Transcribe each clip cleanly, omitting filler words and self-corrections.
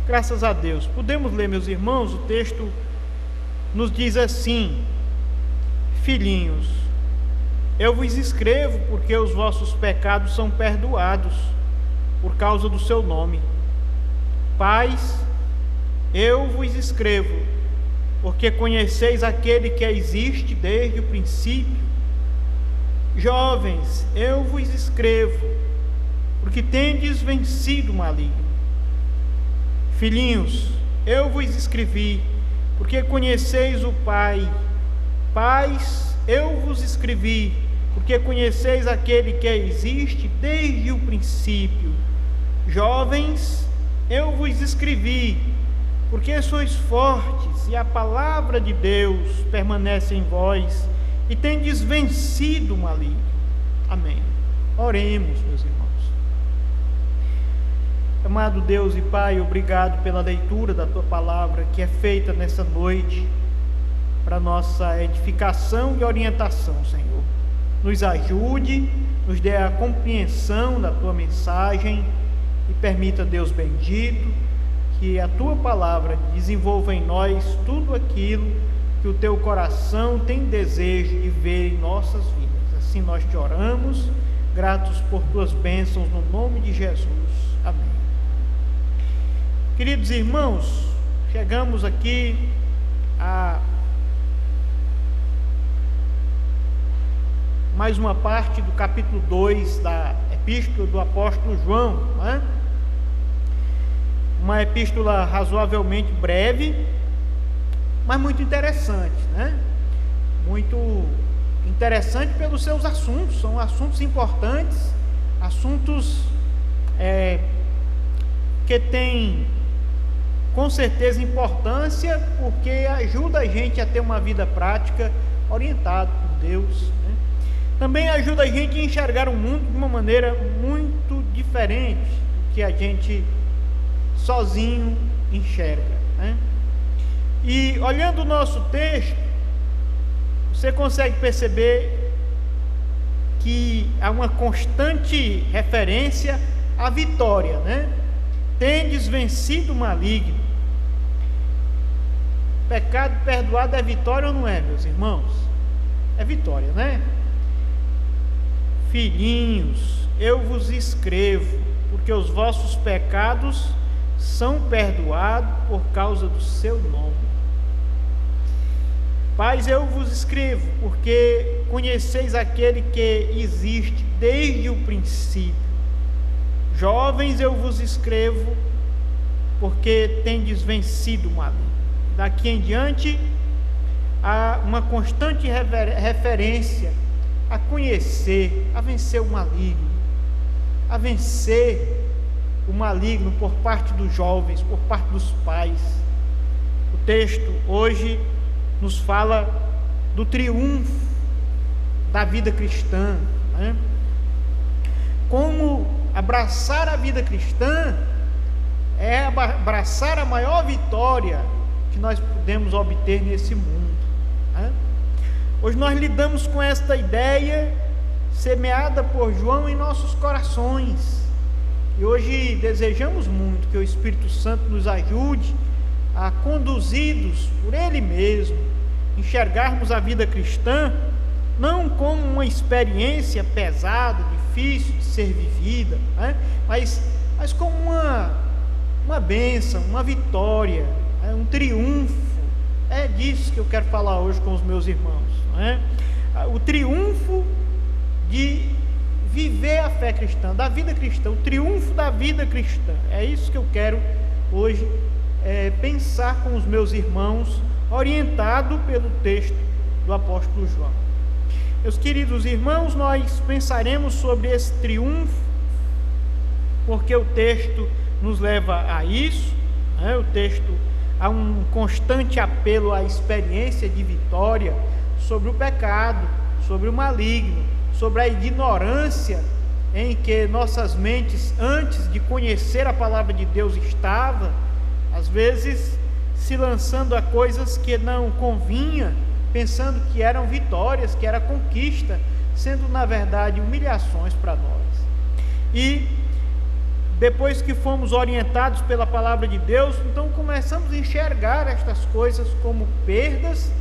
Graças a Deus. Podemos ler, meus irmãos, o texto nos diz assim: filhinhos, eu vos escrevo porque os vossos pecados são perdoados por causa do seu nome. Pais, eu vos escrevo porque conheceis aquele que existe desde o princípio. Jovens, eu vos escrevo porque tendes vencido o maligno. Filhinhos, eu vos escrevi porque conheceis o Pai. Pais, eu vos escrevi porque conheceis aquele que existe desde o princípio. Jovens, eu vos escrevi porque sois fortes e a palavra de Deus permanece em vós e tendes vencido o maligno. Amém. Oremos, meus irmãos. Amado Deus e Pai, obrigado pela leitura da Tua palavra que é feita nessa noite para nossa edificação e orientação, Senhor. Nos ajude, nos dê a compreensão da Tua mensagem e permita, Deus bendito, que a Tua palavra desenvolva em nós tudo aquilo que o Teu coração tem desejo de ver em nossas vidas. Assim nós te oramos, gratos por Tuas bênçãos, no nome de Jesus. Amém. Queridos irmãos, chegamos aqui a mais uma parte do capítulo 2 da epístola do apóstolo João, não é? Uma epístola razoavelmente breve, mas muito interessante, né? Muito interessante pelos seus assuntos, são assuntos importantes, assuntos que têm com certeza importância, porque ajuda a gente a ter uma vida prática orientada por Deus, né? Também ajuda a gente a enxergar o mundo de uma maneira muito diferente do que a gente sozinho enxerga, né? E olhando o nosso texto, você consegue perceber que há uma constante referência à vitória, né? Tendes vencido o maligno. Pecado perdoado é vitória ou não é, meus irmãos? É vitória, né? Filhinhos, eu vos escrevo, porque os vossos pecados são perdoados por causa do seu nome. Pais, eu vos escrevo, porque conheceis aquele que existe desde o princípio. Jovens, eu vos escrevo, porque tendes vencido o maligno. Daqui em diante, há uma constante referência a conhecer, a vencer o maligno, a vencer o maligno por parte dos jovens, por parte dos pais. O texto hoje nos fala do triunfo da vida cristã, né? Como abraçar a vida cristã é abraçar a maior vitória que nós podemos obter nesse mundo, né? Hoje nós lidamos com esta ideia semeada por João em nossos corações, e hoje desejamos muito que o Espírito Santo nos ajude a, conduzidos por Ele mesmo, enxergarmos a vida cristã não como uma experiência pesada, difícil de ser vivida, né? mas como uma bênção, uma vitória, né? Um triunfo. É disso que eu quero falar hoje com os meus irmãos, né? O triunfo de viver a fé cristã, da vida cristã, o triunfo da vida cristã. É isso que eu quero hoje pensar com os meus irmãos, orientado pelo texto do apóstolo João. Meus queridos irmãos, nós pensaremos sobre esse triunfo, porque o texto nos leva a isso, né? O texto há um constante apelo à experiência de vitória sobre o pecado, sobre o maligno, sobre a ignorância em que nossas mentes, antes de conhecer a palavra de Deus, estavam, às vezes se lançando a coisas que não convinha, pensando que eram vitórias, que era conquista, sendo na verdade humilhações para nós. E depois que fomos orientados pela palavra de Deus, então começamos a enxergar estas coisas como perdas.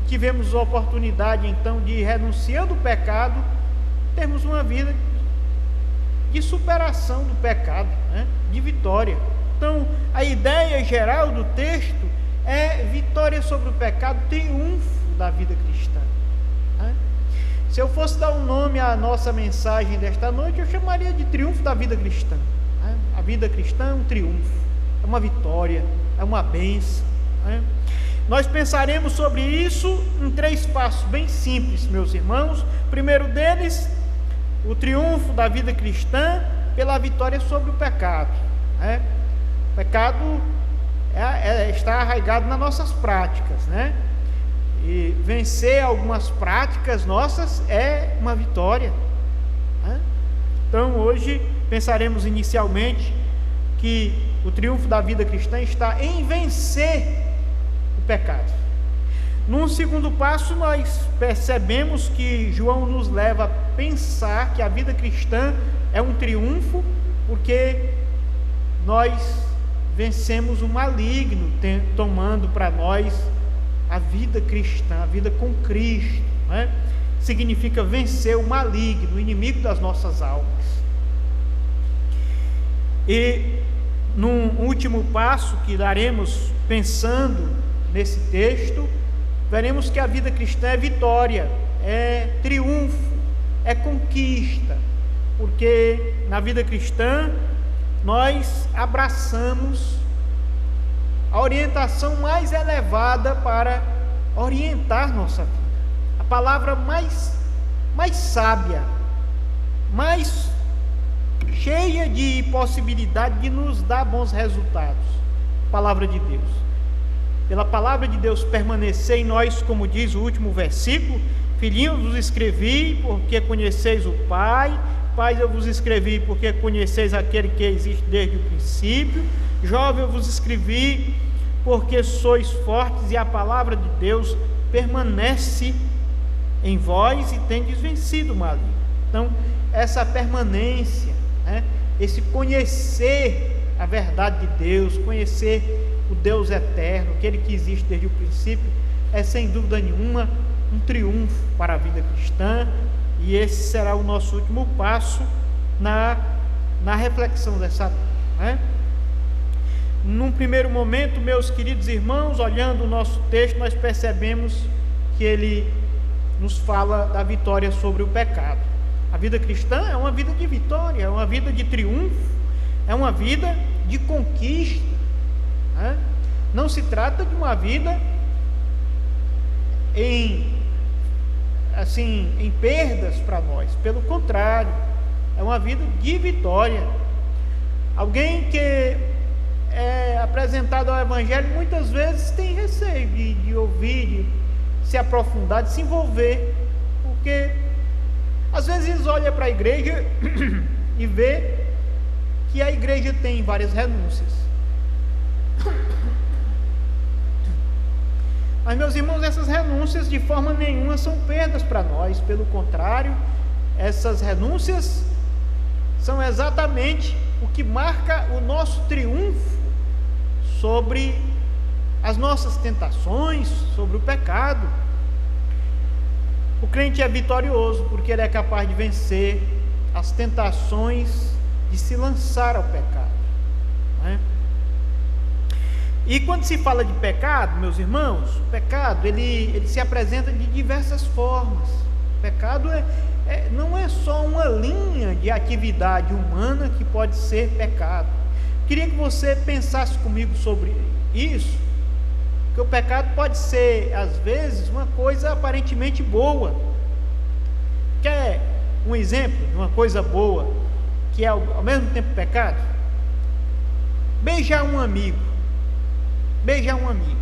Tivemos a oportunidade então de, renunciando o pecado, termos uma vida de superação do pecado, né? De vitória. Então a ideia geral do texto é vitória sobre o pecado, triunfo da vida cristã, né? Se eu fosse dar um nome à nossa mensagem desta noite, eu chamaria de triunfo da vida cristã, né? A vida cristã é um triunfo, é uma vitória, é uma bênção, né? Nós pensaremos sobre isso em 3 passos bem simples, meus irmãos. O primeiro deles, o triunfo da vida cristã pela vitória sobre o pecado, né? O pecado está arraigado nas nossas práticas, né? E vencer algumas práticas nossas é uma vitória, né? Então hoje pensaremos inicialmente que o triunfo da vida cristã está em vencer o pecado. Num segundo passo, nós percebemos que João nos leva a pensar que a vida cristã é um triunfo, porque nós vencemos o maligno, tomando para nós a vida cristã, a vida com Cristo, né? Significa vencer o maligno, o inimigo das nossas almas. E num último passo que daremos pensando nesse texto, veremos que a vida cristã é vitória, é triunfo, é conquista, porque na vida cristã nós abraçamos a orientação mais elevada para orientar nossa vida, a palavra mais sábia, mais cheia de possibilidade de nos dar bons resultados, a palavra de Deus. Pela palavra de Deus permanecer em nós, como diz o último versículo: filhinhos, vos escrevi porque conheceis o Pai. Pais, eu vos escrevi porque conheceis aquele que existe desde o princípio. Jovem, eu vos escrevi porque sois fortes e a palavra de Deus permanece em vós e tendes vencido o maligno. Então, essa permanência, né? Esse conhecer a verdade de Deus, conhecer o Deus eterno, aquele que existe desde o princípio, é sem dúvida nenhuma um triunfo para a vida cristã, e esse será o nosso último passo na reflexão dessa noite, né? Num primeiro momento, meus queridos irmãos, olhando o nosso texto, nós percebemos que ele nos fala da vitória sobre o pecado. A vida cristã é uma vida de vitória, é uma vida de triunfo, é uma vida de conquista, né? Não se trata de uma vida em perdas para nós, pelo contrário, é uma vida de vitória. Alguém que é apresentado ao Evangelho muitas vezes tem receio de ouvir, de se aprofundar, de se envolver, porque às vezes olha para a igreja e vê que a igreja tem várias renúncias. Mas, meus irmãos, essas renúncias de forma nenhuma são perdas para nós, pelo contrário, essas renúncias são exatamente o que marca o nosso triunfo sobre as nossas tentações, sobre o pecado. O crente é vitorioso porque ele é capaz de vencer as tentações de se lançar ao pecado, né? E quando se fala de pecado, meus irmãos, o pecado ele se apresenta de diversas formas. O pecado não é só uma linha de atividade humana que pode ser pecado. Queria que você pensasse comigo sobre isso, que o pecado pode ser, às vezes, uma coisa aparentemente boa. Quer um exemplo de uma coisa boa, que é ao mesmo tempo pecado? Beijar um amigo. Beijar um amigo,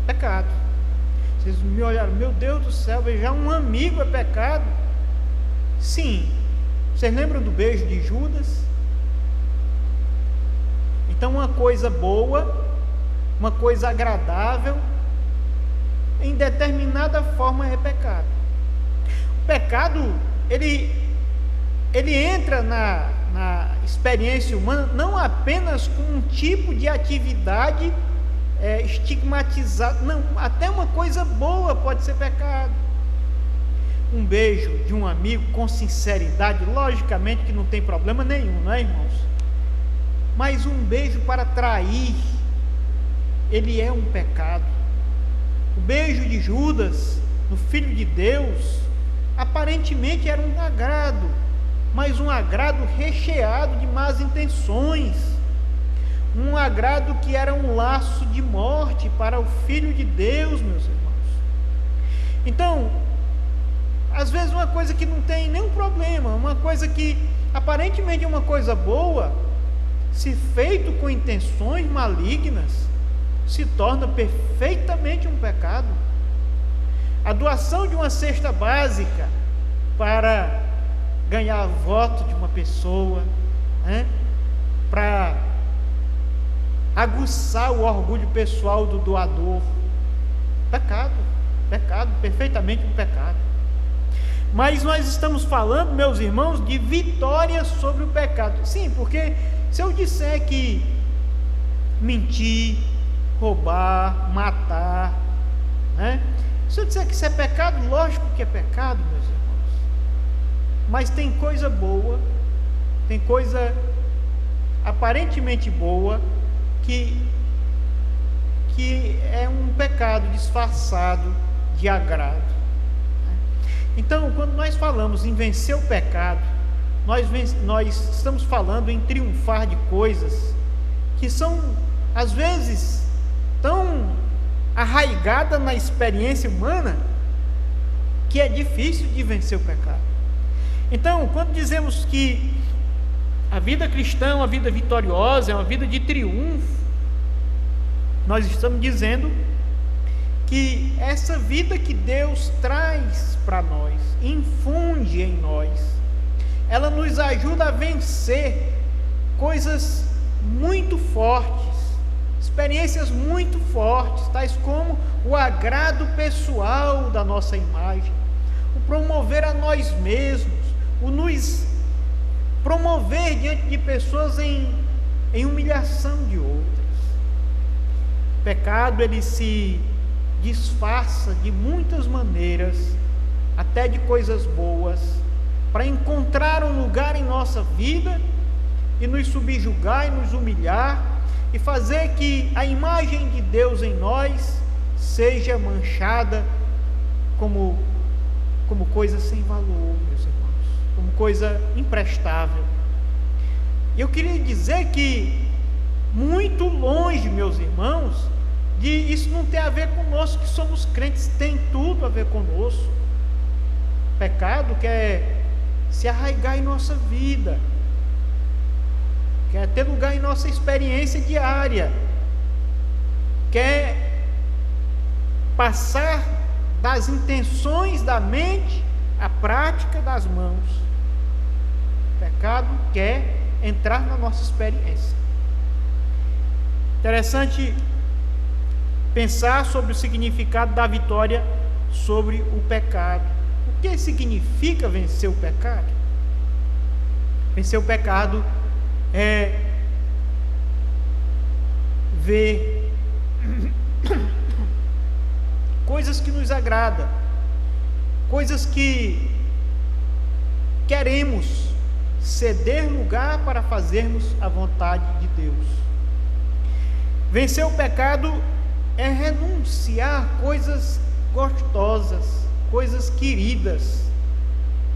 pecado. Vocês me olharam, meu Deus do céu, beijar um amigo é pecado? Sim. Vocês lembram do beijo de Judas? Então, uma coisa boa, uma coisa agradável, em determinada forma é pecado. O pecado, ele entra na experiência humana, não apenas com um tipo de atividade estigmatizada, não, até uma coisa boa pode ser pecado. Um beijo de um amigo com sinceridade, logicamente que não tem problema nenhum, não é, irmãos? Mas um beijo para trair, ele é um pecado. O beijo de Judas no Filho de Deus aparentemente era um agrado, mas um agrado recheado de más intenções, um agrado que era um laço de morte para o Filho de Deus, meus irmãos. Então, às vezes uma coisa que não tem nenhum problema, uma coisa que aparentemente é uma coisa boa, se feito com intenções malignas, se torna perfeitamente um pecado. A doação de uma cesta básica para ganhar voto de uma pessoa, para aguçar o orgulho pessoal do doador, pecado, perfeitamente um pecado. Mas nós estamos falando, meus irmãos, de vitória sobre o pecado. Sim, porque se eu disser que mentir, roubar, matar, se eu disser que isso é pecado, lógico que é pecado, meus irmãos. Mas tem coisa boa, tem coisa aparentemente boa, que é um pecado disfarçado de agrado. Então, quando nós falamos em vencer o pecado, nós estamos falando em triunfar de coisas que são, às vezes, tão arraigadas na experiência humana, que é difícil de vencer o pecado. Então, quando dizemos que a vida cristã é uma vida vitoriosa, é uma vida de triunfo, nós estamos dizendo que essa vida que Deus traz para nós, infunde em nós, ela nos ajuda a vencer coisas muito fortes, experiências muito fortes, tais como o agrado pessoal da nossa imagem, o promover a nós mesmos, o nos promover diante de pessoas em humilhação de outras. O pecado, ele se disfarça de muitas maneiras, até de coisas boas, para encontrar um lugar em nossa vida e nos subjugar e nos humilhar e fazer que a imagem de Deus em nós seja manchada como coisa sem valor, meus irmãos, como coisa imprestável. E eu queria dizer que muito longe, meus irmãos, de isso não tem a ver conosco que somos crentes, tem tudo a ver conosco. O pecado quer se arraigar em nossa vida, quer ter lugar em nossa experiência diária, quer passar das intenções da mente à prática das mãos. O pecado quer entrar na nossa experiência. Interessante pensar sobre o significado da vitória sobre o pecado. O que significa vencer o pecado? Vencer o pecado é ver coisas que nos agradam, coisas que queremos ceder lugar para fazermos a vontade de Deus. Vencer o pecado é renunciar coisas gostosas, coisas queridas,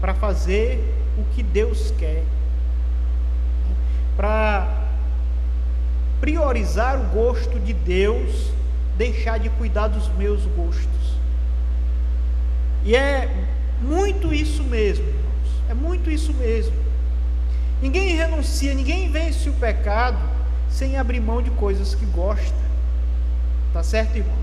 para fazer o que Deus quer, para priorizar o gosto de Deus, deixar de cuidar dos meus gostos. E é muito isso mesmo, irmãos, é muito isso mesmo. Ninguém renuncia, ninguém vence o pecado sem abrir mão de coisas que gosta. Tá certo, irmãos?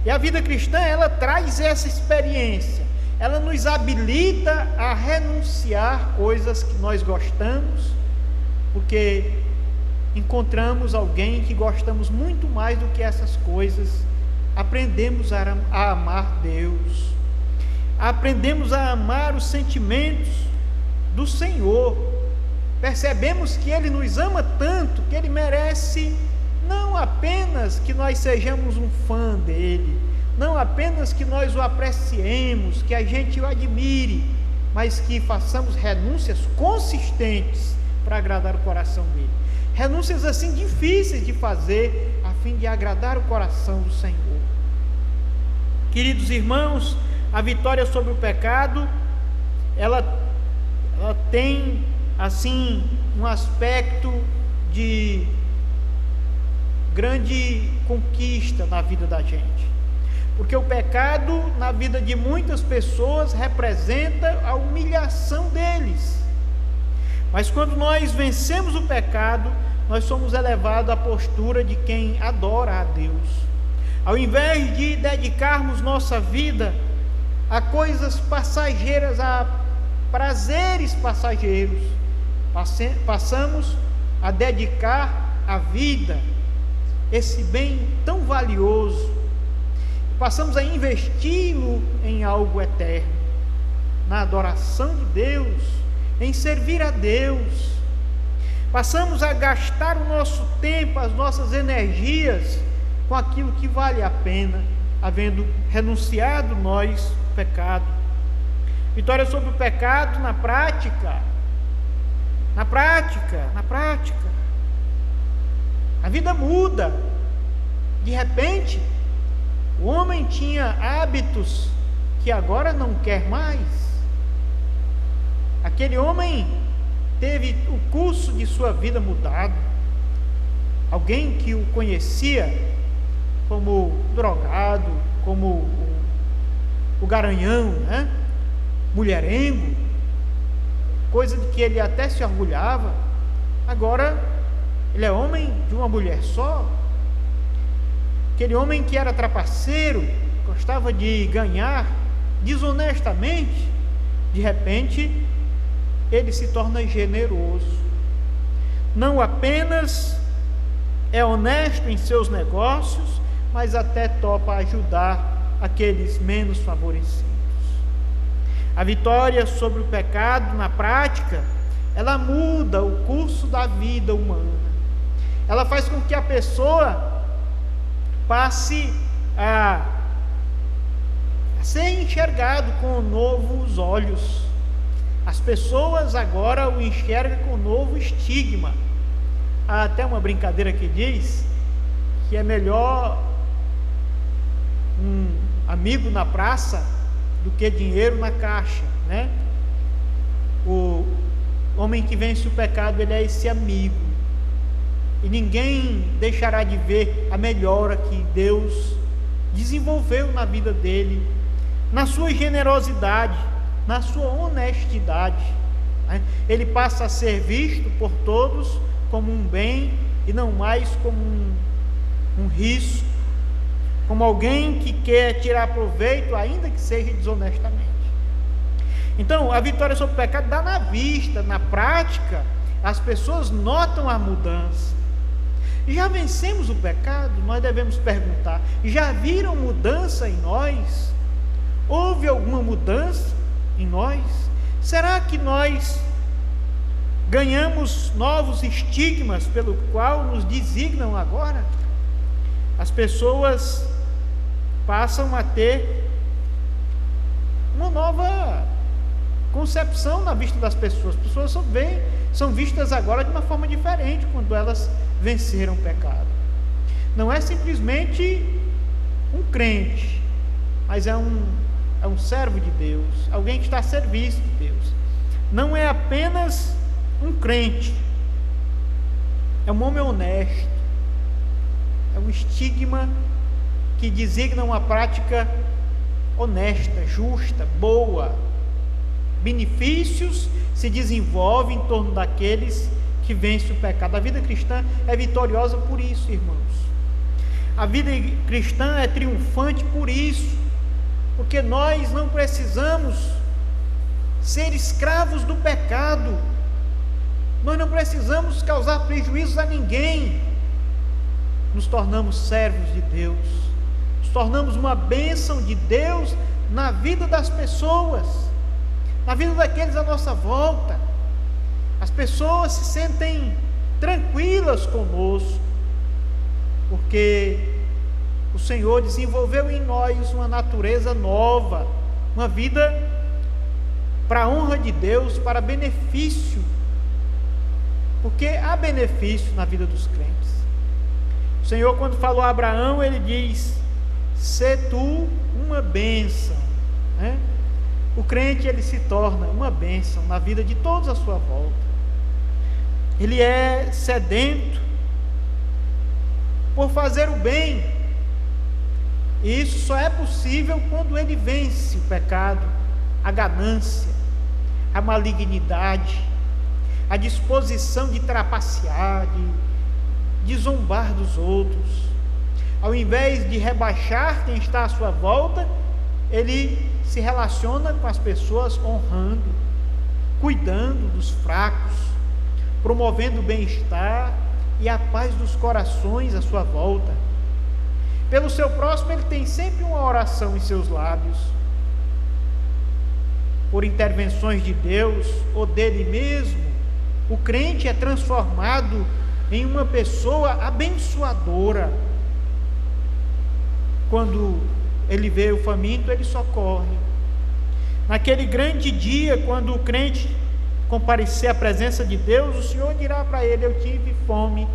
E a vida cristã, ela traz essa experiência, ela nos habilita a renunciar coisas que nós gostamos, porque encontramos alguém que gostamos muito mais do que essas coisas, aprendemos a amar Deus, aprendemos a amar os sentimentos do Senhor. percebemos que Ele nos ama tanto, que Ele merece não apenas que nós sejamos um fã dEle, não apenas que nós o apreciemos, que a gente o admire, mas que façamos renúncias consistentes para agradar o coração dEle. Renúncias assim difíceis de fazer, a fim de agradar o coração do Senhor. Queridos irmãos, a vitória sobre o pecado, ela tem assim um aspecto de grande conquista na vida da gente, porque o pecado na vida de muitas pessoas representa a humilhação deles, mas quando nós vencemos o pecado, nós somos elevados à postura de quem adora a Deus. Ao invés de dedicarmos nossa vida a coisas passageiras, a prazeres passageiros, passamos a dedicar a vida, esse bem tão valioso, passamos a investi-lo em algo eterno, na adoração de Deus, em servir a Deus. Passamos a gastar o nosso tempo, as nossas energias com aquilo que vale a pena, havendo renunciado nós o pecado. Vitória sobre o pecado na prática. A vida muda. De repente, o homem tinha hábitos que agora não quer mais. Aquele homem teve o curso de sua vida mudado. Alguém que o conhecia como drogado, como o garanhão, né? Mulherengo, coisa de que ele até se orgulhava, agora ele é homem de uma mulher só. Aquele homem que era trapaceiro, gostava de ganhar desonestamente, de repente ele se torna generoso, não apenas é honesto em seus negócios, mas até topa ajudar aqueles menos favorecidos. A vitória sobre o pecado na prática, ela muda o curso da vida humana. Ela faz com que a pessoa passe a ser enxergado com novos olhos. As pessoas agora o enxergam com um novo estigma. Há até uma brincadeira que diz que é melhor um amigo na praça do que dinheiro na caixa, né? O homem que vence o pecado, ele é esse amigo, e ninguém deixará de ver a melhora que Deus desenvolveu na vida dele, na sua generosidade, na sua honestidade, né? Ele passa a ser visto por todos como um bem e não mais como um risco, como alguém que quer tirar proveito, ainda que seja desonestamente. Então, a vitória sobre o pecado dá na vista, na prática, as pessoas notam a mudança. Já vencemos o pecado? Nós devemos perguntar: já viram mudança em nós? Houve alguma mudança em nós? Será que nós ganhamos novos estigmas pelo qual nos designam agora? As pessoas passam a ter uma nova concepção na vista das pessoas. As pessoas são vistas agora de uma forma diferente quando elas venceram o pecado. Não é simplesmente um crente, mas é um servo de Deus, alguém que está a serviço de Deus. Não é apenas um crente, é um homem honesto, é um estigma que designa uma prática honesta, justa, boa. Benefícios se desenvolvem em torno daqueles que vencem o pecado. A vida cristã é vitoriosa por isso, irmãos. A vida cristã é triunfante por isso, porque nós não precisamos ser escravos do pecado, nós não precisamos causar prejuízos a ninguém. Nos tornamos servos de Deus, nos tornamos uma bênção de Deus na vida das pessoas, na vida daqueles à nossa volta. As pessoas se sentem tranquilas conosco, porque o Senhor desenvolveu em nós uma natureza nova, uma vida para a honra de Deus, para benefício, porque há benefício na vida dos crentes. O Senhor, quando falou a Abraão, ele diz: "Sê tu uma bênção", né? O crente, ele se torna uma bênção na vida de todos à sua volta. Ele é sedento por fazer o bem, e isso só é possível quando ele vence o pecado, a ganância, a malignidade, a disposição de trapacear, de zombar dos outros. Ao invés de rebaixar quem está à sua volta, ele se relaciona com as pessoas honrando, cuidando dos fracos, promovendo o bem-estar e a paz dos corações à sua volta. Pelo seu próximo, ele tem sempre uma oração em seus lábios. Por intervenções de Deus ou dele mesmo, o crente é transformado em uma pessoa abençoadora. Quando ele vê o faminto, ele socorre. Naquele grande dia, quando o crente comparecer à presença de Deus, o Senhor dirá para ele: "Eu tive fome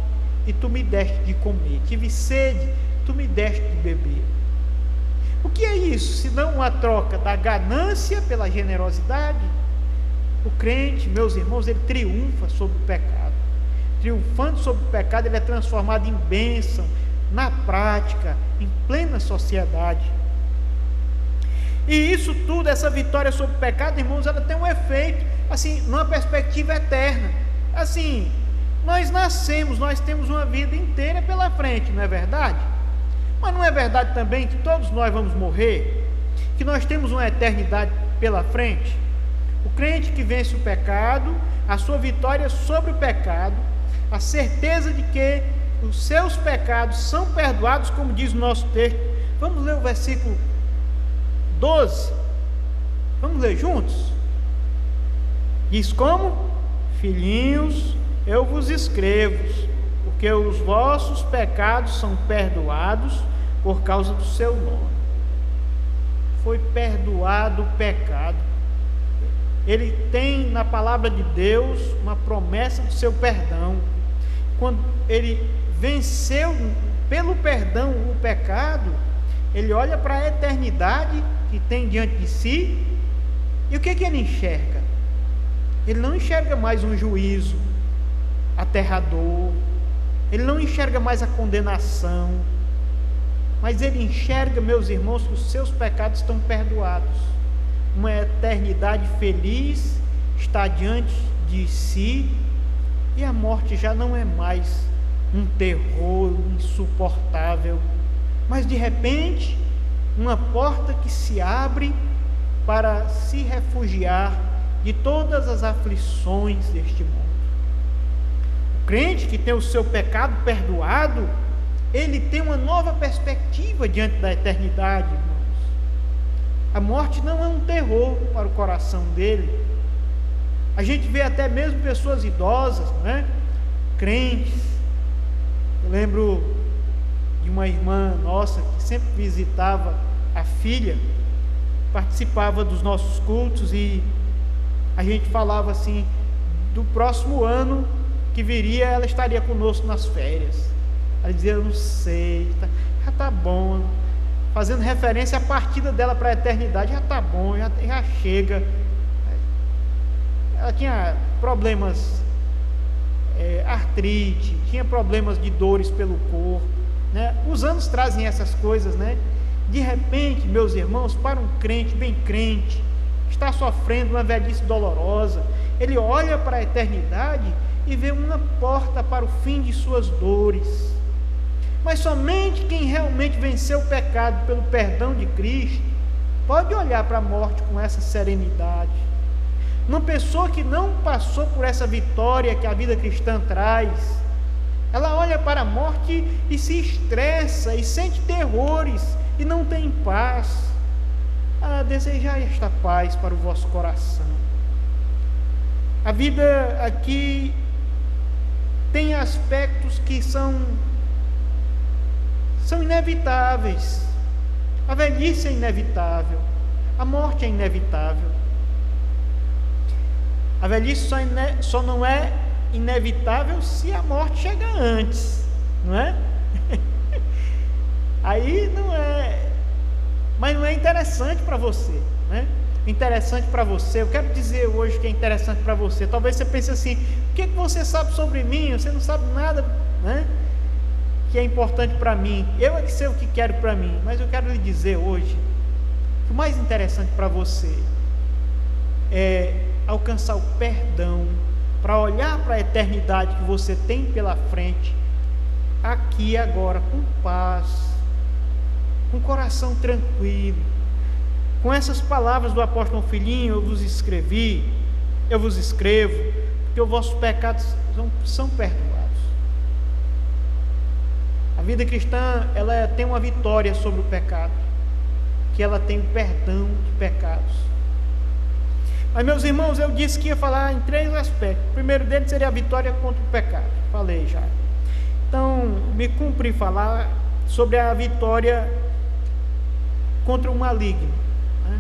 e tu me deste de comer, tive sede, tu me deste de beber". O que é isso, senão uma troca da ganância pela generosidade? O crente, meus irmãos, ele triunfa sobre o pecado. Triunfando sobre o pecado, ele é transformado em bênção, na prática, em plena sociedade. E isso tudo, essa vitória sobre o pecado, irmãos, ela tem um efeito, assim, numa perspectiva eterna. Assim, nós nascemos, nós temos uma vida inteira pela frente, não é verdade? Mas não é verdade também que todos nós vamos morrer? Que nós temos uma eternidade pela frente? O crente que vence o pecado, a sua vitória sobre o pecado, a certeza de que os seus pecados são perdoados, como diz o nosso texto. Vamos ler o versículo 12. Vamos ler juntos? Diz como? "Filhinhos, eu vos escrevo, porque os vossos pecados são perdoados por causa do seu nome". Foi perdoado o pecado. Ele tem na palavra de Deus uma promessa do seu perdão. Quando ele venceu pelo perdão o pecado, ele olha para a eternidade que tem diante de si, e o que ele enxerga? Ele não enxerga mais um juízo aterrador, ele não enxerga mais a condenação, mas ele enxerga, meus irmãos, que os seus pecados estão perdoados. Uma eternidade feliz está diante de si, e a morte já não é mais um terror insuportável, mas de repente uma porta que se abre para se refugiar de todas as aflições deste mundo. O crente que tem o seu pecado perdoado, ele tem uma nova perspectiva diante da eternidade, irmãos. A morte não é um terror para o coração dele. A gente vê até mesmo pessoas idosas, né? Crentes. Eu lembro de uma irmã nossa que sempre visitava a filha, participava dos nossos cultos, e a gente falava assim, do próximo ano que viria, ela estaria conosco nas férias. Ela dizia: "Eu não sei, já está bom", fazendo referência à partida dela para a eternidade. Já está bom, já chega. Ela tinha problemas, artrite, tinha problemas de dores pelo corpo, né? Os anos trazem essas coisas, né? De repente, meus irmãos, para um crente, bem crente, está sofrendo uma velhice dolorosa, ele olha para a eternidade e vê uma porta para o fim de suas dores. Mas somente quem realmente venceu o pecado pelo perdão de Cristo pode olhar para a morte com essa serenidade. Uma pessoa que não passou por essa vitória que a vida cristã traz, ela olha para a morte e se estressa e sente terrores e não tem paz. Desejai esta paz para o vosso coração. A vida aqui tem aspectos que são inevitáveis. A velhice é inevitável, a morte é inevitável. A velhice só não é inevitável se a morte chegar antes, não é? Aí não é, mas não é interessante para você, né? Interessante para você, eu quero dizer hoje que é interessante para você. Talvez você pense assim: o que você sabe sobre mim? Você não sabe nada, né, que é importante para mim. Eu é que sei o que quero para mim. Mas eu quero lhe dizer hoje que o mais interessante para você é alcançar o perdão, para olhar para a eternidade que você tem pela frente, aqui e agora, com paz, com o coração tranquilo, com essas palavras do apóstolo Filhinho: eu vos escrevi, eu vos escrevo, porque os vossos pecados são perdoados. A vida cristã, ela tem uma vitória sobre o pecado, que ela tem o perdão de pecados. Mas, meus irmãos, eu disse que ia falar em 3 aspectos. O primeiro deles seria a vitória contra o pecado. Falei já. Então, me cumpri falar sobre a vitória contra o maligno, né?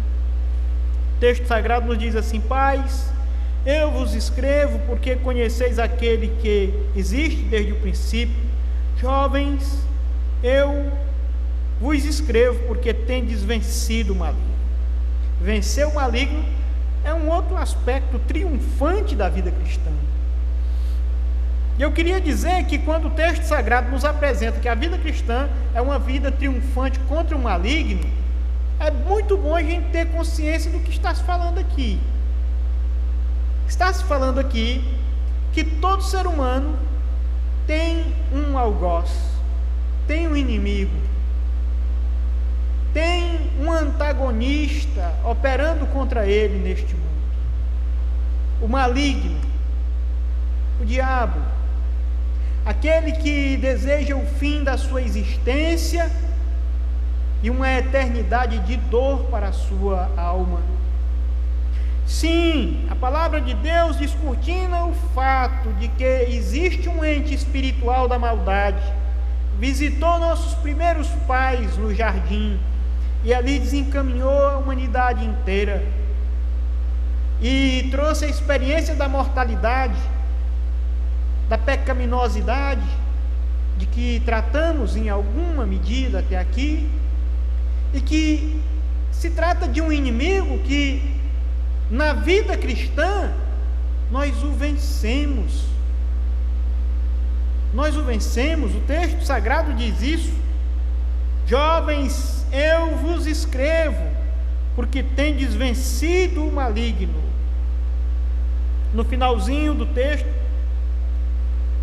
O texto sagrado nos diz assim: pais, eu vos escrevo porque conheceis aquele que existe desde o princípio. Jovens, eu vos escrevo porque tendes vencido o maligno. Vencer o maligno é um outro aspecto triunfante da vida cristã. E eu queria dizer que quando o texto sagrado nos apresenta que a vida cristã é uma vida triunfante contra o maligno, é muito bom a gente ter consciência do que está se falando aqui. Está se falando aqui que todo ser humano tem um algoz, tem um inimigo, tem um antagonista operando contra ele neste mundo. O maligno, o diabo, aquele que deseja o fim da sua existência e uma eternidade de dor para a sua alma. Sim, a palavra de Deus descortina o fato de que existe um ente espiritual da maldade. Visitou nossos primeiros pais no jardim e ali desencaminhou a humanidade inteira e trouxe a experiência da mortalidade, da pecaminosidade, de que tratamos em alguma medida até aqui, e que se trata de um inimigo que na vida cristã nós o vencemos. Nós o vencemos. O texto sagrado diz isso: jovens, eu vos escrevo porque tendes vencido o maligno. No finalzinho do texto,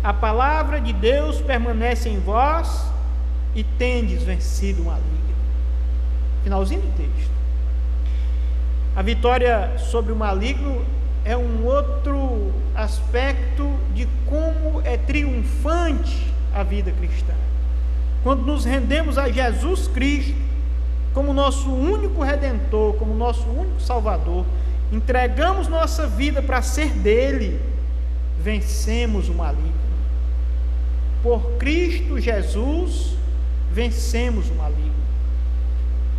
a palavra de Deus permanece em vós e tendes vencido o maligno. Finalzinho do texto. A vitória sobre o maligno é um outro aspecto de como é triunfante a vida cristã. Quando nos rendemos a Jesus Cristo como nosso único Redentor, como nosso único Salvador, entregamos nossa vida para ser dele, vencemos o maligno. Por Cristo Jesus, vencemos o maligno.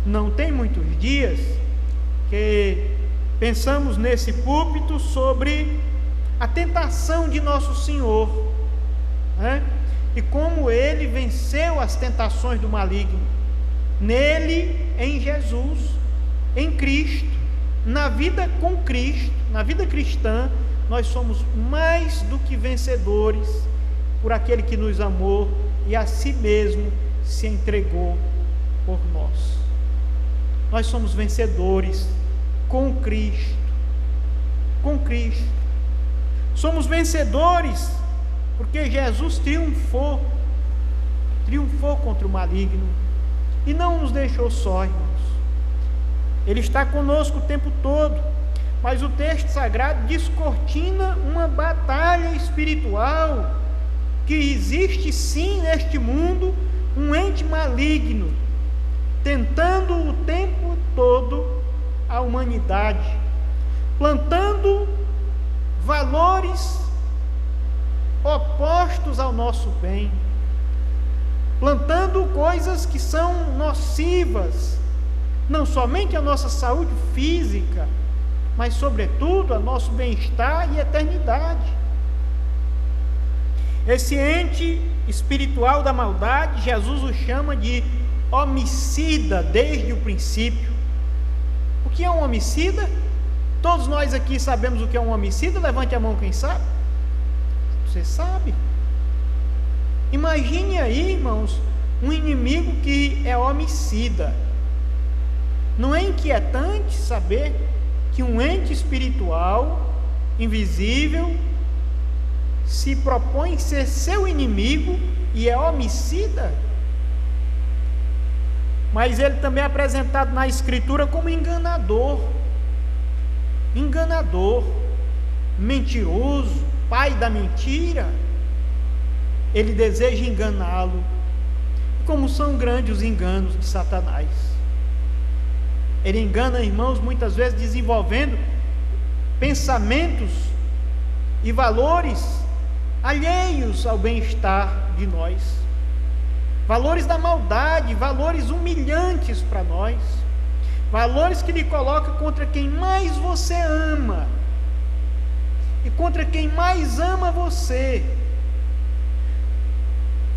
Não tem muitos dias que pensamos nesse púlpito sobre a tentação de nosso Senhor, né? E como ele venceu as tentações do maligno. Nele, em Jesus, em Cristo, na vida com Cristo, na vida cristã, nós somos mais do que vencedores por aquele que nos amou e a si mesmo se entregou por nós. Nós somos vencedores com Cristo, com Cristo. Somos vencedores porque Jesus triunfou contra o maligno e não nos deixou só, irmãos. Ele está conosco o tempo todo, mas o texto sagrado descortina uma batalha espiritual, que existe sim neste mundo um ente maligno, tentando o tempo todo a humanidade, plantando valores opostos ao nosso bem, plantando coisas que são nocivas, não somente à nossa saúde física, mas sobretudo ao nosso bem-estar e eternidade. Esse ente espiritual da maldade, Jesus o chama de homicida desde o princípio. O que é um homicida? Todos nós aqui sabemos o que é um homicida. Levante a mão quem sabe. Você sabe? Imagine aí, irmãos, um inimigo que é homicida. Não é inquietante saber que um ente espiritual, invisível, se propõe ser seu inimigo e é homicida? Mas ele também é apresentado na Escritura como enganador, mentiroso, pai da mentira. Ele deseja enganá-lo. Como são grandes os enganos de Satanás. Ele engana, irmãos, muitas vezes desenvolvendo pensamentos e valores alheios ao bem-estar de nós, valores da maldade, valores humilhantes para nós, valores que lhe coloca contra quem mais você ama e contra quem mais ama você,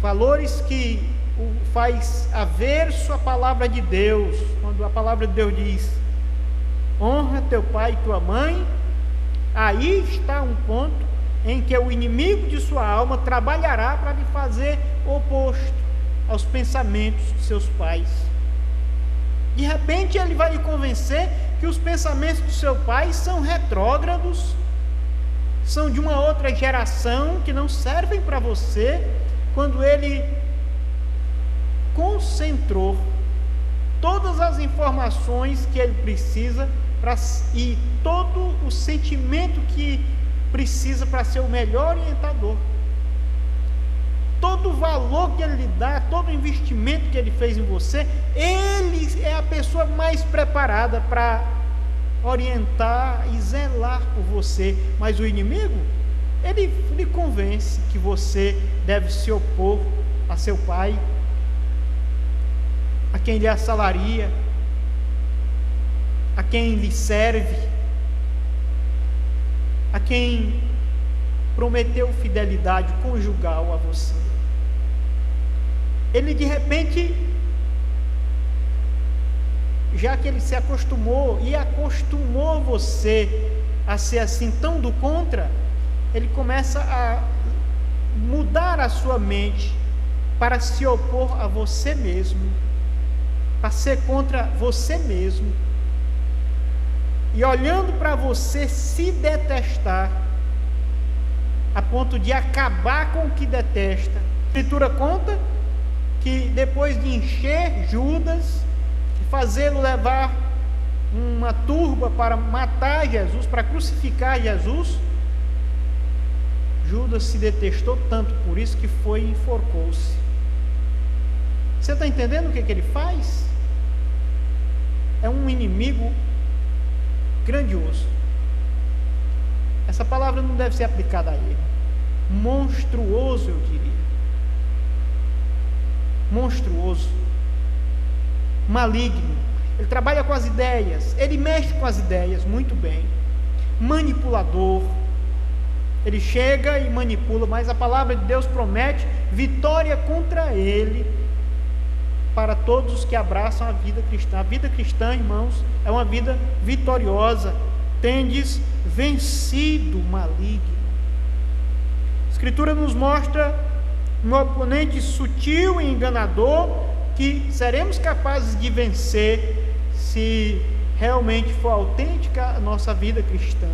valores que o faz averso à palavra de Deus. Quando a palavra de Deus diz: honra teu pai e tua mãe, aí está um ponto em que o inimigo de sua alma trabalhará para lhe fazer oposto aos pensamentos de seus pais. De repente ele vai lhe convencer que os pensamentos do seu pai são retrógrados, são de uma outra geração, que não servem para você, quando ele concentrou todas as informações que ele precisa e todo o sentimento que precisa para ser o melhor orientador. Todo o valor que ele lhe dá, todo o investimento que ele fez em você, ele é a pessoa mais preparada para orientar e zelar por você. Mas o inimigo, ele lhe convence que você deve se opor a seu pai, a quem lhe assalaria, a quem lhe serve, a quem prometeu fidelidade conjugal a você. Ele de repente, já que ele se acostumou e acostumou você a ser assim tão do contra, ele começa a mudar a sua mente para se opor a você mesmo, para ser contra você mesmo, e olhando para você se detestar, a ponto de acabar com o que detesta. A Escritura conta que depois de encher Judas, de fazê-lo levar uma turba para matar Jesus, para crucificar Jesus, Judas se detestou tanto por isso que foi e enforcou-se. Você está entendendo o que ele faz? É um inimigo grandioso. Essa palavra não deve ser aplicada a ele. Monstruoso, eu diria. Monstruoso. Maligno. Ele trabalha com as ideias. Ele mexe com as ideias muito bem. Manipulador. Ele chega e manipula, mas a palavra de Deus promete vitória contra ele para todos os que abraçam a vida cristã. A vida cristã, irmãos, é uma vida vitoriosa. Tendes vencido o maligno. A Escritura nos mostra um oponente sutil e enganador que seremos capazes de vencer se realmente for autêntica a nossa vida cristã.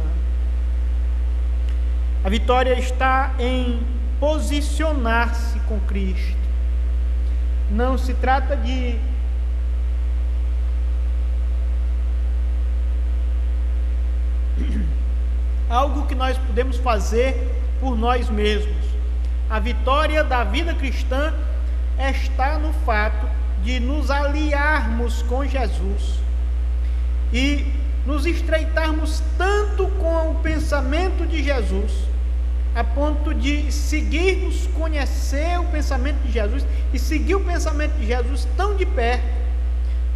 A vitória está em posicionar-se com Cristo. Não se trata de algo que nós podemos fazer por nós mesmos. A vitória da vida cristã está no fato de nos aliarmos com Jesus e nos estreitarmos tanto com o pensamento de Jesus, a ponto de seguirmos, conhecer o pensamento de Jesus e seguir o pensamento de Jesus tão de perto,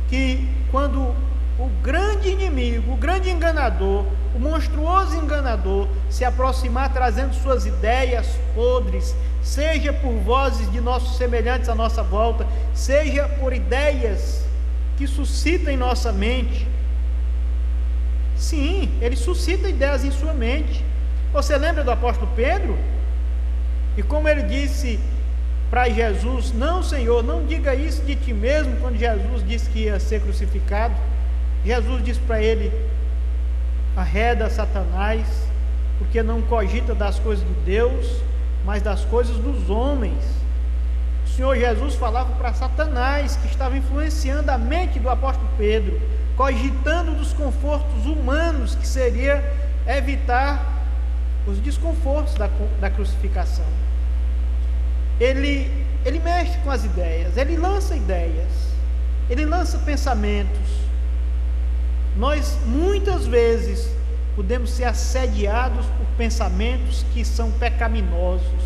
que quando o grande inimigo, o grande enganador, o monstruoso enganador se aproximar trazendo suas ideias podres, seja por vozes de nossos semelhantes à nossa volta, seja por ideias que suscitam em nossa mente. Sim, ele suscita ideias em sua mente. Você lembra do apóstolo Pedro? E como ele disse para Jesus: não, Senhor, não diga isso de ti mesmo, quando Jesus disse que ia ser crucificado. Jesus disse para ele: arreda Satanás, porque não cogita das coisas de Deus, mas das coisas dos homens. O Senhor Jesus falava para Satanás, que estava influenciando a mente do apóstolo Pedro, cogitando dos confortos humanos, que seria evitar os desconfortos da crucificação. Ele mexe com as ideias, ele lança ideias, ele lança pensamentos. Nós muitas vezes podemos ser assediados por pensamentos que são pecaminosos,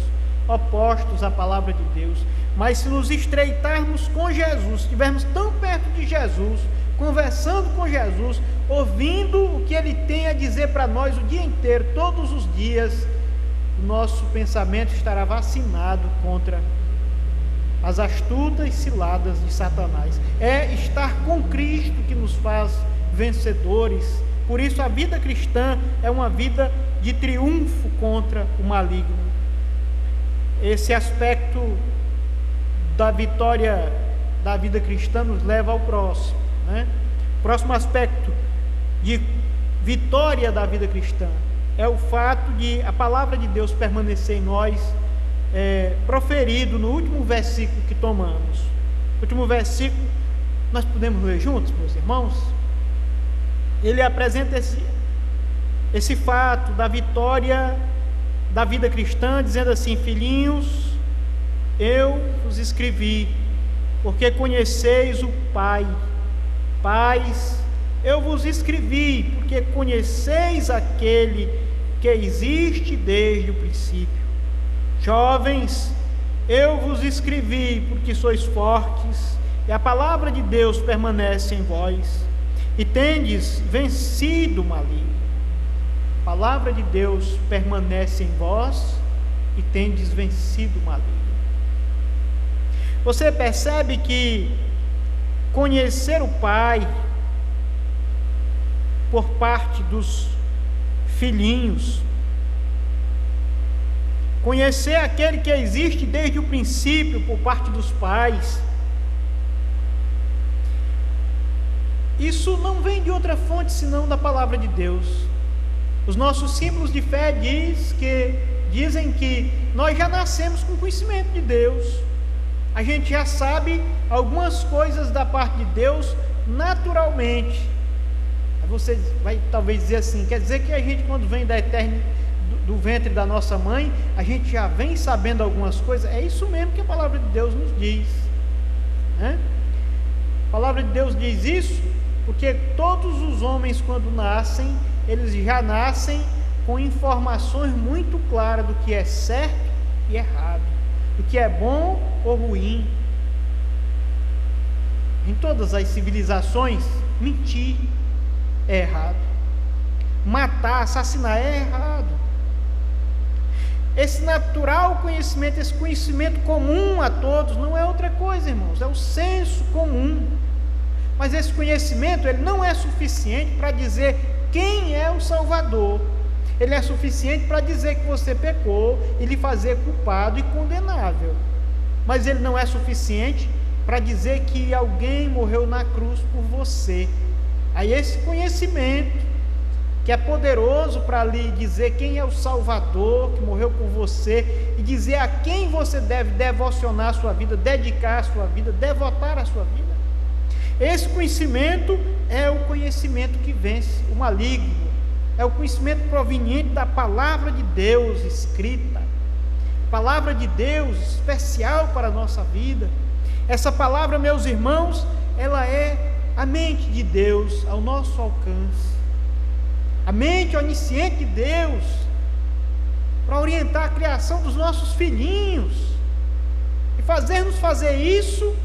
opostos à palavra de Deus, mas se nos estreitarmos com Jesus, estivermos tão perto de Jesus, conversando com Jesus, ouvindo o que Ele tem a dizer para nós o dia inteiro, todos os dias, o nosso pensamento estará vacinado contra as astutas ciladas de Satanás. É estar com Cristo que nos faz vencedores. Por isso a vida cristã é uma vida de triunfo contra o maligno. Esse aspecto da vitória da vida cristã nos leva ao próximo, né? Próximo aspecto de vitória da vida cristã é o fato de a palavra de Deus permanecer em nós, proferido no último versículo que tomamos. O último versículo nós podemos ler juntos, meus irmãos. Ele apresenta esse fato da vitória da vida cristã, dizendo assim: filhinhos, eu vos escrevi, porque conheceis o Pai. Pais, eu vos escrevi, porque conheceis aquele que existe desde o princípio. Jovens, eu vos escrevi, porque sois fortes, e a palavra de Deus permanece em vós, e tendes vencido o maligno. A palavra de Deus permanece em vós, e tendes vencido o maligno. Você percebe que conhecer o Pai por parte dos filhinhos, conhecer aquele que existe desde o princípio por parte dos pais, isso não vem de outra fonte senão da palavra de Deus. Os nossos símbolos de fé dizem que nós já nascemos com conhecimento de Deus. A gente já sabe algumas coisas da parte de Deus naturalmente. Você vai talvez dizer assim: quer dizer que a gente, quando vem do ventre da nossa mãe, a gente já vem sabendo algumas coisas? É isso mesmo que a palavra de Deus nos diz, né? A palavra de Deus diz isso porque todos os homens, quando nascem, eles já nascem com informações muito claras do que é certo e errado, do que é bom ou ruim. Em todas as civilizações, mentir é errado, matar, assassinar é errado. Esse natural conhecimento, esse conhecimento comum a todos, não é outra coisa, irmãos, é o senso comum. Mas esse conhecimento, ele não é suficiente para dizer quem é o Salvador. Ele é suficiente para dizer que você pecou e lhe fazer culpado e condenável. Mas ele não é suficiente para dizer que alguém morreu na cruz por você. Aí esse conhecimento, que é poderoso para lhe dizer quem é o Salvador, que morreu por você, e dizer a quem você deve devocionar a sua vida, dedicar a sua vida, devotar a sua vida. Esse conhecimento é o conhecimento que vence o maligno, é o conhecimento proveniente da palavra de Deus escrita, palavra de Deus especial para a nossa vida. Essa palavra, meus irmãos, ela é a mente de Deus ao nosso alcance. a mente onisciente de Deus, para orientar a criação dos nossos filhinhos, e fazer-nos fazer isso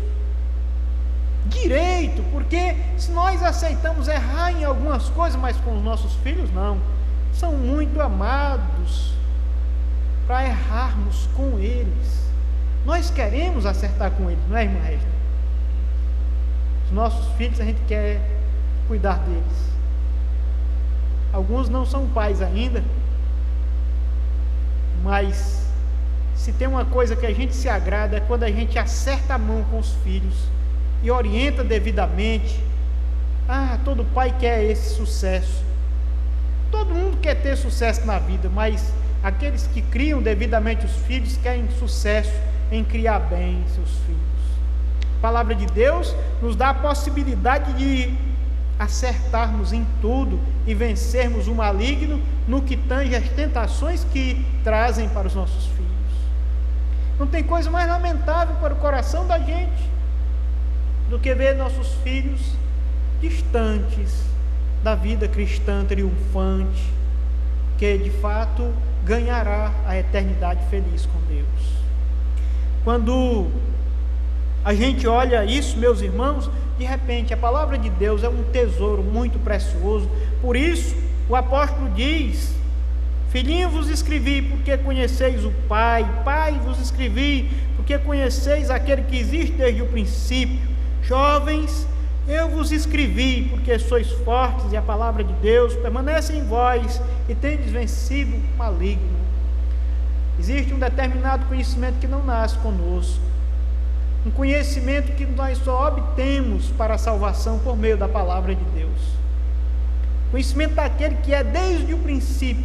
direito, porque se nós aceitamos errar em algumas coisas, mas com os nossos filhos não, são muito amados para errarmos com eles. Nós queremos acertar com eles, não é, irmã Regina? Os nossos filhos, a gente quer cuidar deles. Alguns não são pais ainda, mas se tem uma coisa que a gente se agrada é quando a gente acerta a mão com os filhos e orienta devidamente. Todo pai quer esse sucesso, todo mundo quer ter sucesso na vida, mas aqueles que criam devidamente os filhos querem sucesso em criar bem seus filhos. A palavra de Deus nos dá a possibilidade de acertarmos em tudo e vencermos o maligno no que tange as tentações que trazem para os nossos filhos. Não tem coisa mais lamentável para o coração da gente do que ver nossos filhos distantes da vida cristã triunfante, que de fato ganhará a eternidade feliz com Deus. Quando a gente olha isso, meus irmãos, de repente a palavra de Deus é um tesouro muito precioso. Por isso o apóstolo diz: filhinho, vos escrevi porque conheceis o Pai, Pai, vos escrevi porque conheceis aquele que existe desde o princípio. Jovens, eu vos escrevi porque sois fortes e a palavra de Deus permanece em vós e tendes vencido o maligno. Existe um determinado conhecimento que não nasce conosco, um conhecimento que nós só obtemos para a salvação por meio da palavra de Deus. Conhecimento daquele que é desde o princípio,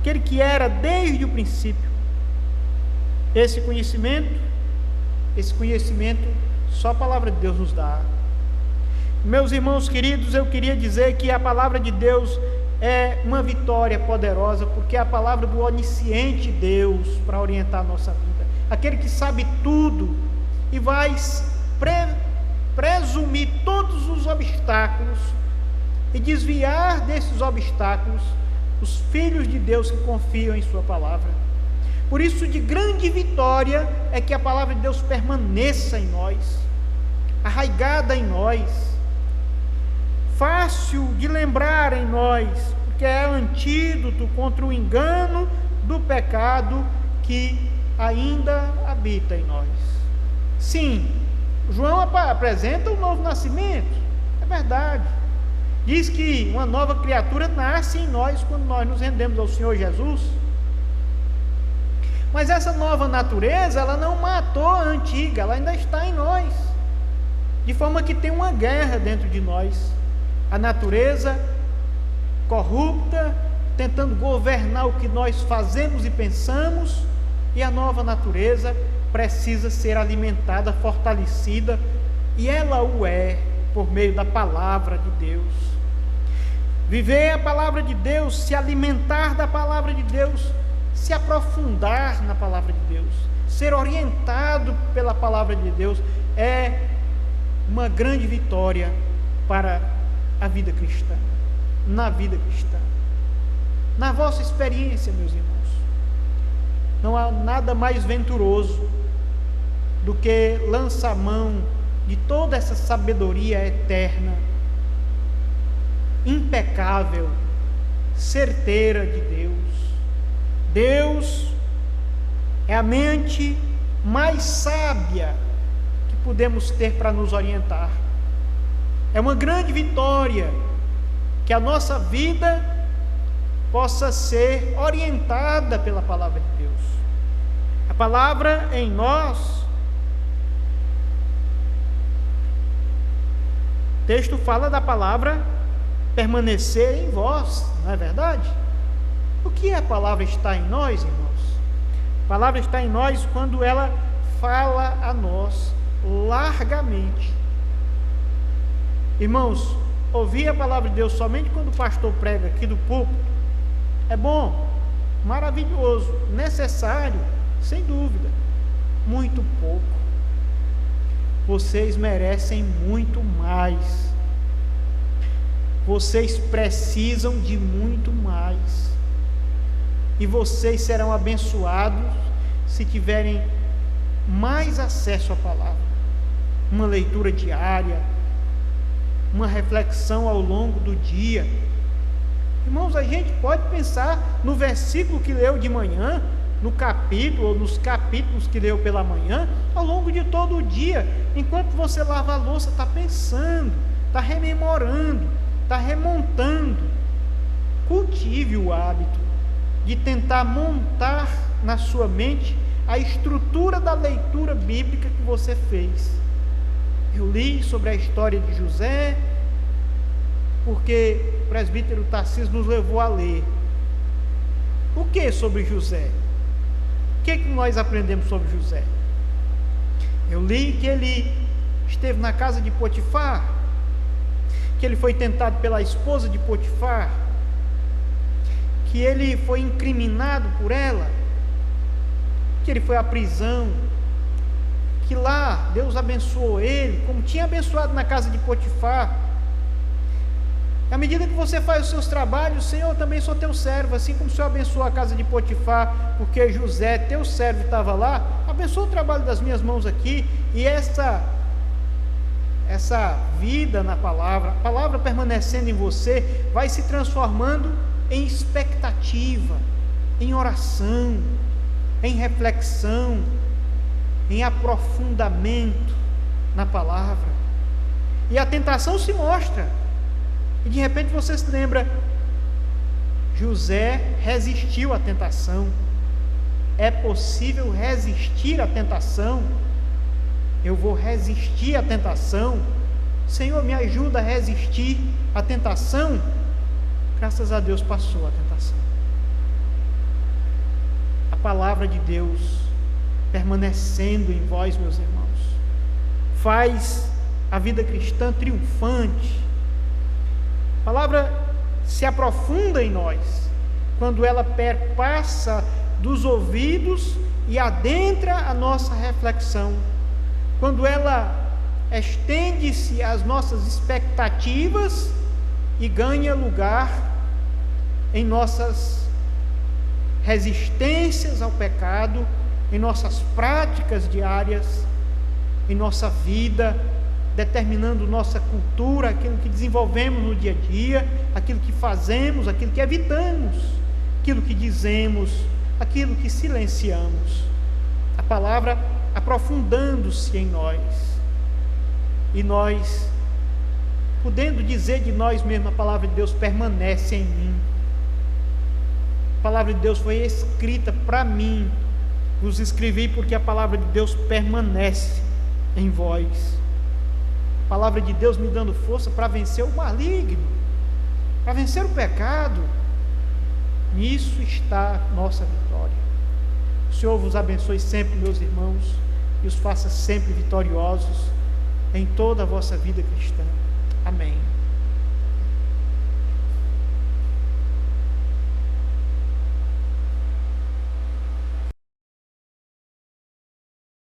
aquele que era desde o princípio. Esse conhecimento só a palavra de Deus nos dá. Meus irmãos queridos, eu queria dizer que a palavra de Deus é uma vitória poderosa, porque é a palavra do onisciente Deus para orientar a nossa vida, aquele que sabe tudo e vai presumir todos os obstáculos e desviar desses obstáculos os filhos de Deus que confiam em sua palavra. Por isso, de grande vitória é que a palavra de Deus permaneça em nós, arraigada em nós, fácil de lembrar em nós, porque é antídoto contra o engano do pecado que ainda habita em nós. Sim, João apresenta o novo nascimento, é verdade. Diz que uma nova criatura nasce em nós quando nós nos rendemos ao Senhor Jesus. Mas essa nova natureza, ela não matou a antiga, ela ainda está em nós, de forma que tem uma guerra dentro de nós. A natureza corrupta, tentando governar o que nós fazemos e pensamos, e a nova natureza precisa ser alimentada, fortalecida, e ela o é por meio da palavra de Deus. Viver a palavra de Deus, se alimentar da palavra de Deus, se aprofundar na palavra de Deus, ser orientado pela palavra de Deus, é uma grande vitória para a vida cristã, na vida cristã. Na vossa experiência, meus irmãos, não há nada mais venturoso do que lançar mão de toda essa sabedoria eterna, impecável, certeira de Deus. Deus é a mente mais sábia que podemos ter para nos orientar. É uma grande vitória que a nossa vida possa ser orientada pela palavra de Deus. A palavra em nós, o texto fala da palavra permanecer em vós, não é verdade? O que é a palavra está em nós, irmãos? A palavra está em nós quando ela fala a nós largamente. Irmãos, ouvir a palavra de Deus somente quando o pastor prega aqui do púlpito é bom, maravilhoso, necessário, sem dúvida, muito pouco. Vocês merecem muito mais. vocês precisam de muito mais. E vocês serão abençoados se tiverem mais acesso à palavra. Uma leitura diária, uma reflexão ao longo do dia. Irmãos, a gente pode pensar no versículo que leu de manhã, no capítulo ou nos capítulos que leu pela manhã, ao longo de todo o dia. Enquanto você lava a louça, está pensando, está rememorando, está remontando. Cultive o hábito de tentar montar na sua mente a estrutura da leitura bíblica que você fez. Eu li sobre a história de José, porque o presbítero Tarcísio nos levou a ler. O que sobre José? O que nós aprendemos sobre José? Eu li que ele esteve na casa de Potifar, que ele foi tentado pela esposa de Potifar, que ele foi incriminado por ela, que ele foi à prisão, que lá Deus abençoou ele, como tinha abençoado na casa de Potifar. À medida que você faz os seus trabalhos, Senhor, eu também sou teu servo, assim como o Senhor abençoou a casa de Potifar, porque José, teu servo, estava lá, abençoa o trabalho das minhas mãos aqui, e essa vida na palavra, a palavra permanecendo em você, vai se transformando em expectativa, em oração, em reflexão, em aprofundamento na palavra, e a tentação se mostra, e de repente você se lembra, José resistiu à tentação. É possível resistir à tentação? Eu vou resistir à tentação? Senhor, me ajuda a resistir à tentação? Graças a Deus passou a tentação. A palavra de Deus permanecendo em vós, meus irmãos, faz a vida cristã triunfante. A palavra se aprofunda em nós quando ela perpassa dos ouvidos e adentra a nossa reflexão, quando ela estende-se às nossas expectativas e ganha lugar em nossas resistências ao pecado, em nossas práticas diárias, em nossa vida, determinando nossa cultura, aquilo que desenvolvemos no dia a dia, aquilo que fazemos, aquilo que evitamos, aquilo que dizemos, aquilo que silenciamos. A palavra aprofundando-se em nós, e nós podendo dizer de nós mesmos, a palavra de Deus permanece em mim. A palavra de Deus foi escrita para mim, vos escrevi porque a palavra de Deus permanece em vós. A palavra de Deus me dando força para vencer o maligno, para vencer o pecado. Nisso está nossa vitória. O Senhor vos abençoe sempre, meus irmãos, e os faça sempre vitoriosos em toda a vossa vida cristã. Amém.